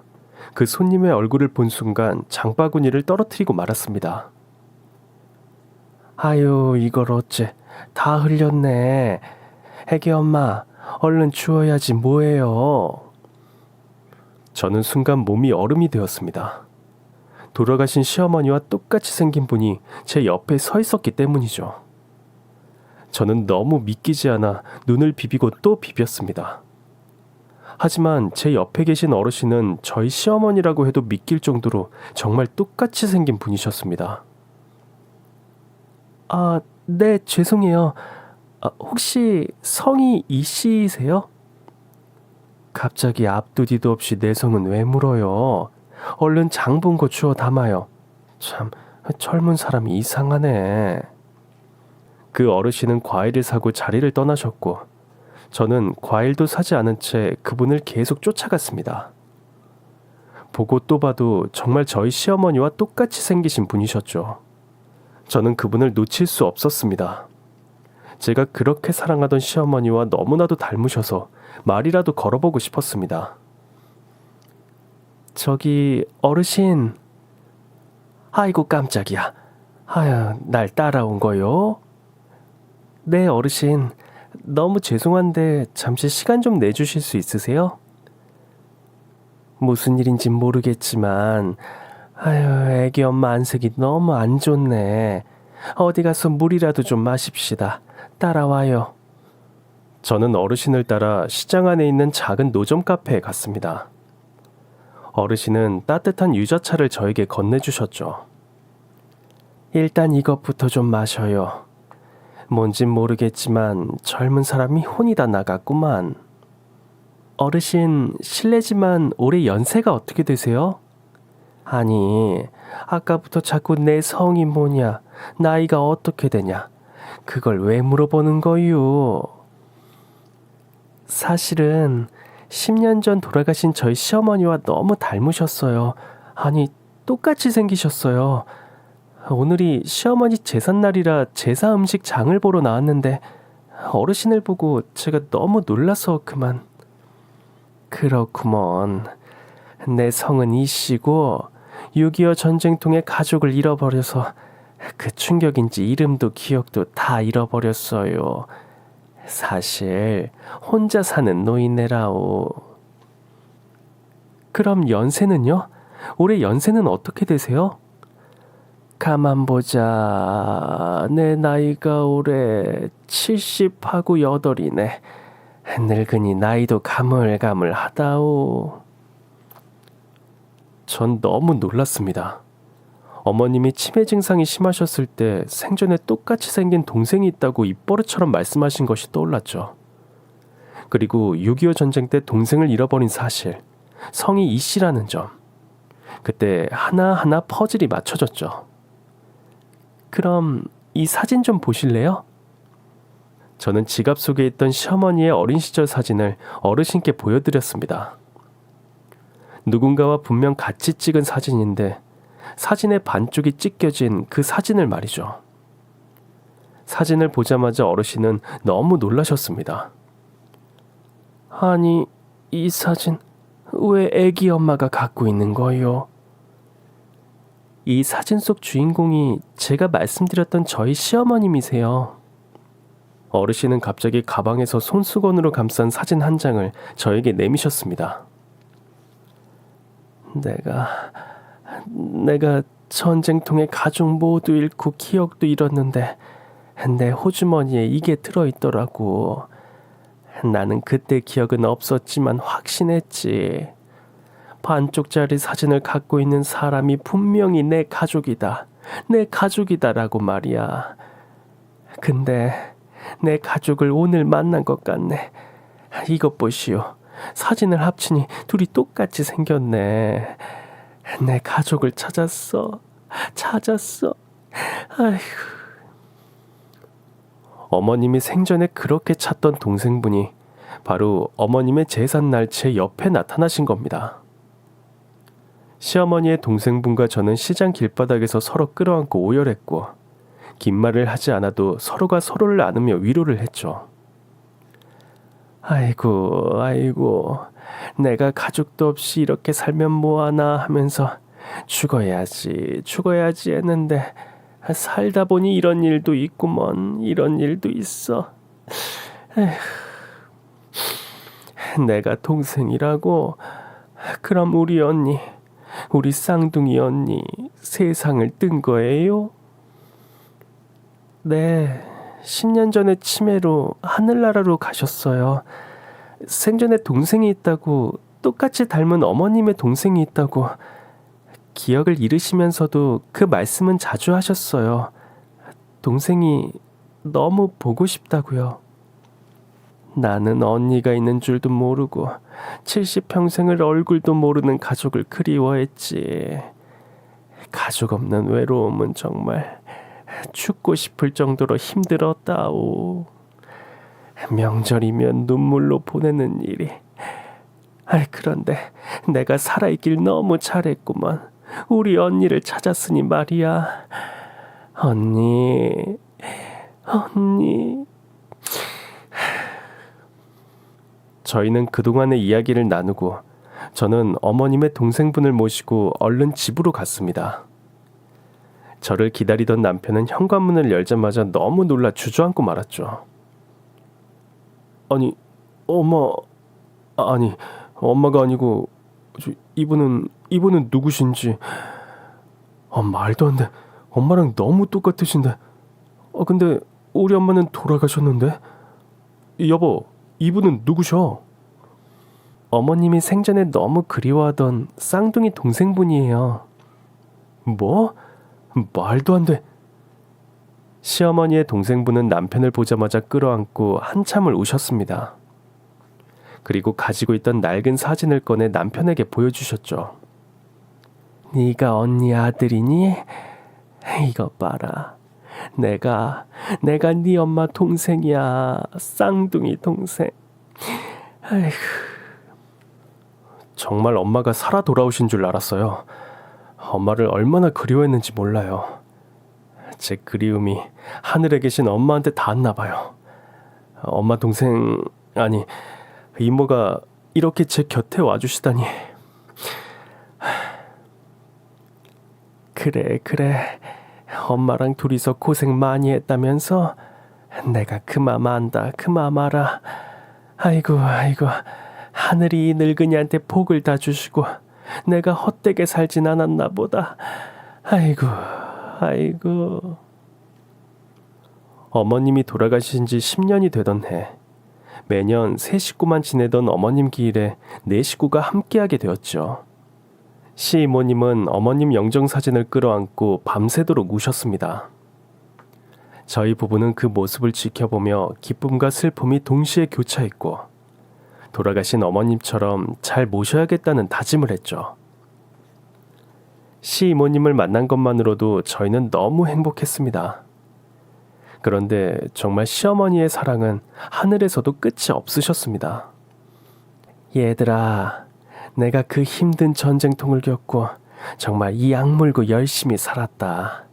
그 손님의 얼굴을 본 순간 장바구니를 떨어뜨리고 말았습니다. 아유, 이걸 어째 다 흘렸네. 애기 엄마, 얼른 주워야지 뭐예요. 저는 순간 몸이 얼음이 되었습니다. 돌아가신 시어머니와 똑같이 생긴 분이 제 옆에 서 있었기 때문이죠. 저는 너무 믿기지 않아 눈을 비비고 또 비볐습니다. 하지만 제 옆에 계신 어르신은 저희 시어머니라고 해도 믿길 정도로 정말 똑같이 생긴 분이셨습니다. 아, 네, 죄송해요. 혹시 성이 이 씨세요? 갑자기 앞도 뒤도 없이 내 성은 왜 물어요? 얼른 장 본 거 주워 담아요. 참, 젊은 사람이 이상하네. 그 어르신은 과일을 사고 자리를 떠나셨고 저는 과일도 사지 않은 채 그분을 계속 쫓아갔습니다. 보고 또 봐도 정말 저희 시어머니와 똑같이 생기신 분이셨죠. 저는 그분을 놓칠 수 없었습니다. 제가 그렇게 사랑하던 시어머니와 너무나도 닮으셔서 말이라도 걸어보고 싶었습니다. 저기 어르신. 아이고 깜짝이야. 아유, 날 따라온 거요? 네, 어르신. 너무 죄송한데 잠시 시간 좀 내주실 수 있으세요? 무슨 일인진 모르겠지만 아유, 애기 엄마 안색이 너무 안 좋네. 어디 가서 물이라도 좀 마십시다. 따라와요. 저는 어르신을 따라 시장 안에 있는 작은 노점 카페에 갔습니다. 어르신은 따뜻한 유자차를 저에게 건네주셨죠. 일단 이것부터 좀 마셔요. 뭔진 모르겠지만 젊은 사람이 혼이 다 나갔구만. 어르신, 실례지만 올해 연세가 어떻게 되세요? 아니, 아까부터 자꾸 내 성이 뭐냐, 나이가 어떻게 되냐, 그걸 왜 물어보는 거요? 사실은 10년 전 돌아가신 저희 시어머니와 너무 닮으셨어요. 아니, 똑같이 생기셨어요. 오늘이 시어머니 제삿날이라 제사 음식 장을 보러 나왔는데 어르신을 보고 제가 너무 놀라서 그만. 그렇구먼. 내 성은 이씨고 6.25 전쟁통에 가족을 잃어버려서 그 충격인지 이름도 기억도 다 잃어버렸어요. 사실 혼자 사는 노인네라오. 그럼 연세는요? 올해 연세는 어떻게 되세요? 가만 보자. 내 나이가 올해 70하고 8이네. 늙으니 나이도 가물가물하다오. 전 너무 놀랐습니다. 어머님이 치매 증상이 심하셨을 때 생전에 똑같이 생긴 동생이 있다고 입버릇처럼 말씀하신 것이 떠올랐죠. 그리고 6.25 전쟁 때 동생을 잃어버린 사실, 성이 이 씨라는 점. 그때 하나하나 퍼즐이 맞춰졌죠. 그럼 이 사진 좀 보실래요? 저는 지갑 속에 있던 시어머니의 어린 시절 사진을 어르신께 보여드렸습니다. 누군가와 분명 같이 찍은 사진인데 사진의 반쪽이 찢겨진 그 사진을 말이죠. 사진을 보자마자 어르신은 너무 놀라셨습니다. 아니, 이 사진 왜 애기 엄마가 갖고 있는 거요? 이 사진 속 주인공이 제가 말씀드렸던 저희 시어머님이세요. 어르신은 갑자기 가방에서 손수건으로 감싼 사진 한 장을 저에게 내미셨습니다. 내가 전쟁통에 가족 모두 잃고 기억도 잃었는데 내 호주머니에 이게 들어있더라고. 나는 그때 기억은 없었지만 확신했지. 반쪽짜리 사진을 갖고 있는 사람이 분명히 내 가족이다. 내 가족이다라고 말이야. 근데 내 가족을 오늘 만난 것 같네. 이것 보시오. 사진을 합치니 둘이 똑같이 생겼네. 내 가족을 찾았어. 아이고. 어머님이 생전에 그렇게 찾던 동생분이 바로 어머님의 제삿날 제 옆에 나타나신 겁니다. 시어머니의 동생분과 저는 시장 길바닥에서 서로 끌어안고 오열했고 긴 말을 하지 않아도 서로가 서로를 안으며 위로를 했죠. 아이고, 아이고, 내가 가족도 없이 이렇게 살면 뭐하나 하면서 죽어야지, 죽어야지 했는데 살다 보니 이런 일도 있구먼, 이런 일도 있어. 에휴, 내가 동생이라고? 그럼 우리 언니, 우리 쌍둥이 언니 세상을 뜬 거예요? 네, 10년 전에 치매로 하늘나라로 가셨어요. 생전에 동생이 있다고, 똑같이 닮은 어머님의 동생이 있다고 기억을 잃으시면서도 그 말씀은 자주 하셨어요. 동생이 너무 보고 싶다고요. 나는 언니가 있는 줄도 모르고 70평생을 얼굴도 모르는 가족을 그리워했지. 가족 없는 외로움은 정말 죽고 싶을 정도로 힘들었다오. 명절이면 눈물로 보내는 일이. 그런데 내가 살아있길 너무 잘했구만. 우리 언니를 찾았으니 말이야. 언니. 저희는 그동안의 이야기를 나누고 저는 어머님의 동생분을 모시고 얼른 집으로 갔습니다. 저를 기다리던 남편은 현관문을 열자마자 너무 놀라 주저앉고 말았죠. 아니, 엄마가 아니고 이분은 누구신지. 말도 안 돼. 엄마랑 너무 똑같으신데. 근데 우리 엄마는 돌아가셨는데. 여보, 이분은 누구셔? 어머님이 생전에 너무 그리워하던 쌍둥이 동생분이에요. 뭐? 말도 안 돼. 시어머니의 동생분은 남편을 보자마자 끌어안고 한참을 우셨습니다. 그리고 가지고 있던 낡은 사진을 꺼내 남편에게 보여주셨죠. 네가 언니 아들이니? 이것 봐라. 내가 네 엄마 동생이야. 쌍둥이 동생. 아이고. 정말 엄마가 살아 돌아오신 줄 알았어요. 엄마를 얼마나 그리워했는지 몰라요. 제 그리움이 하늘에 계신 엄마한테 닿았나 봐요. 엄마 동생, 아니 이모가 이렇게 제 곁에 와주시다니. 그래. 엄마랑 둘이서 고생 많이 했다면서? 내가 그 맘 안다. 그 맘 알아. 아이고. 하늘이 늙은이한테 복을 다 주시고 내가 헛되게 살진 않았나 보다. 아이고. 어머님이 돌아가신 지 10년이 되던 해, 매년 세 식구만 지내던 어머님 기일에 네 식구가 함께하게 되었죠. 시이모님은 어머님 영정사진을 끌어안고 밤새도록 우셨습니다. 저희 부부는 그 모습을 지켜보며 기쁨과 슬픔이 동시에 교차했고 돌아가신 어머님처럼 잘 모셔야겠다는 다짐을 했죠. 시이모님을 만난 것만으로도 저희는 너무 행복했습니다. 그런데 정말 시어머니의 사랑은 하늘에서도 끝이 없으셨습니다. 얘들아, 내가 그 힘든 전쟁통을 겪고 정말 이 악물고 열심히 살았다.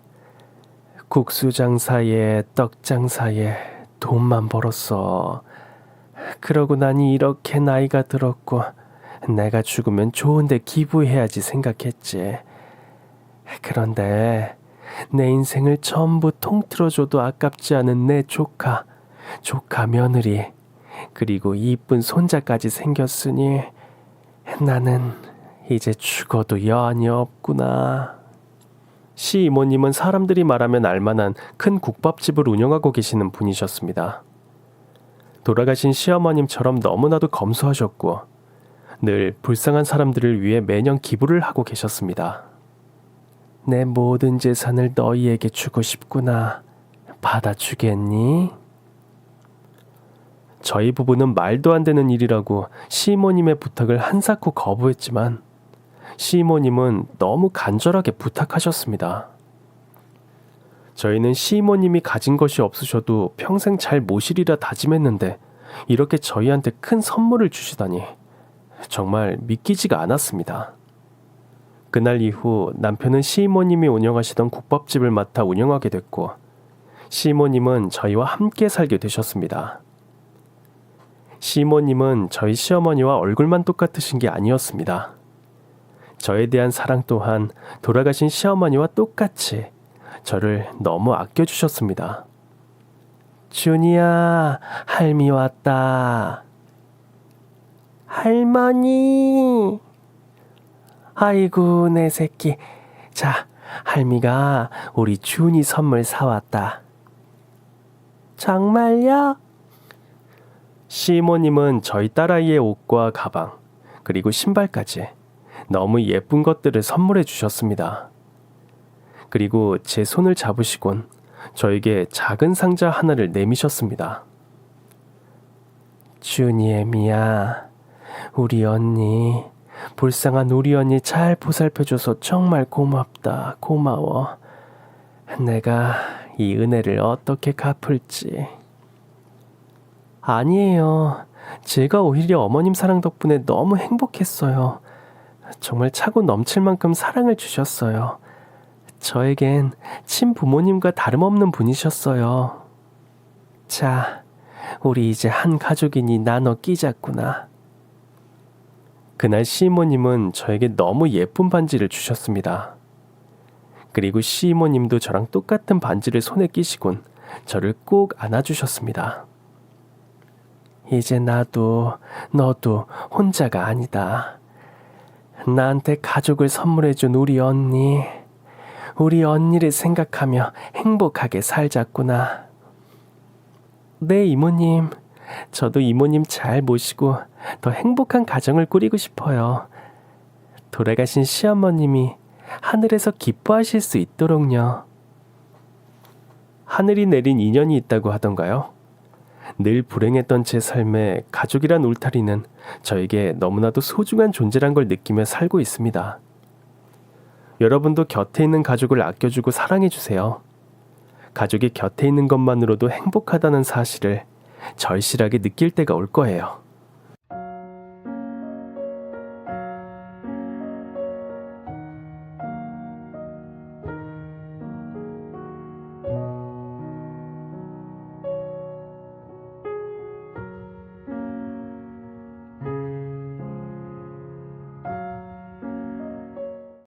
국수 장사에 떡 장사에 돈만 벌었어. 그러고 나니 이렇게 나이가 들었고 내가 죽으면 좋은데 기부해야지 생각했지. 그런데 내 인생을 전부 통틀어줘도 아깝지 않은 내 조카 며느리, 그리고 이쁜 손자까지 생겼으니 나는 이제 죽어도 여한이 없구나. 시이모님은 사람들이 말하면 알만한 큰 국밥집을 운영하고 계시는 분이셨습니다. 돌아가신 시어머님처럼 너무나도 검소하셨고 늘 불쌍한 사람들을 위해 매년 기부를 하고 계셨습니다. 내 모든 재산을 너희에게 주고 싶구나. 받아주겠니? 저희 부부는 말도 안 되는 일이라고 시이모님의 부탁을 한사코 거부했지만 시이모님은 너무 간절하게 부탁하셨습니다. 저희는 시이모님이 가진 것이 없으셔도 평생 잘 모시리라 다짐했는데 이렇게 저희한테 큰 선물을 주시다니 정말 믿기지가 않았습니다. 그날 이후 남편은 시이모님이 운영하시던 국밥집을 맡아 운영하게 됐고 시이모님은 저희와 함께 살게 되셨습니다. 시모님은 저희 시어머니와 얼굴만 똑같으신 게 아니었습니다. 저에 대한 사랑 또한 돌아가신 시어머니와 똑같이 저를 너무 아껴주셨습니다. 준이야, 할미 왔다. 할머니. 아이고, 내 새끼. 자, 할미가 우리 준이 선물 사왔다. 정말요? 시모님은 저희 딸아이의 옷과 가방, 그리고 신발까지 너무 예쁜 것들을 선물해 주셨습니다. 그리고 제 손을 잡으시곤 저에게 작은 상자 하나를 내미셨습니다. 준이의 미야, 우리 언니, 불쌍한 우리 언니 잘 보살펴줘서 정말 고맙다, 고마워. 내가 이 은혜를 어떻게 갚을지. 아니에요. 제가 오히려 어머님 사랑 덕분에 너무 행복했어요. 정말 차고 넘칠 만큼 사랑을 주셨어요. 저에겐 친부모님과 다름없는 분이셨어요. 자, 우리 이제 한 가족이니 나눠 끼자꾸나. 그날 시모님은 저에게 너무 예쁜 반지를 주셨습니다. 그리고 시모님도 저랑 똑같은 반지를 손에 끼시곤 저를 꼭 안아주셨습니다. 이제 나도 너도 혼자가 아니다. 나한테 가족을 선물해준 우리 언니를 생각하며 행복하게 살자꾸나. 네, 이모님. 저도 이모님 잘 모시고 더 행복한 가정을 꾸리고 싶어요. 돌아가신 시어머님이 하늘에서 기뻐하실 수 있도록요. 하늘이 내린 인연이 있다고 하던가요? 늘 불행했던 제 삶에 가족이란 울타리는 저에게 너무나도 소중한 존재란 걸 느끼며 살고 있습니다. 여러분도 곁에 있는 가족을 아껴주고 사랑해주세요. 가족이 곁에 있는 것만으로도 행복하다는 사실을 절실하게 느낄 때가 올 거예요.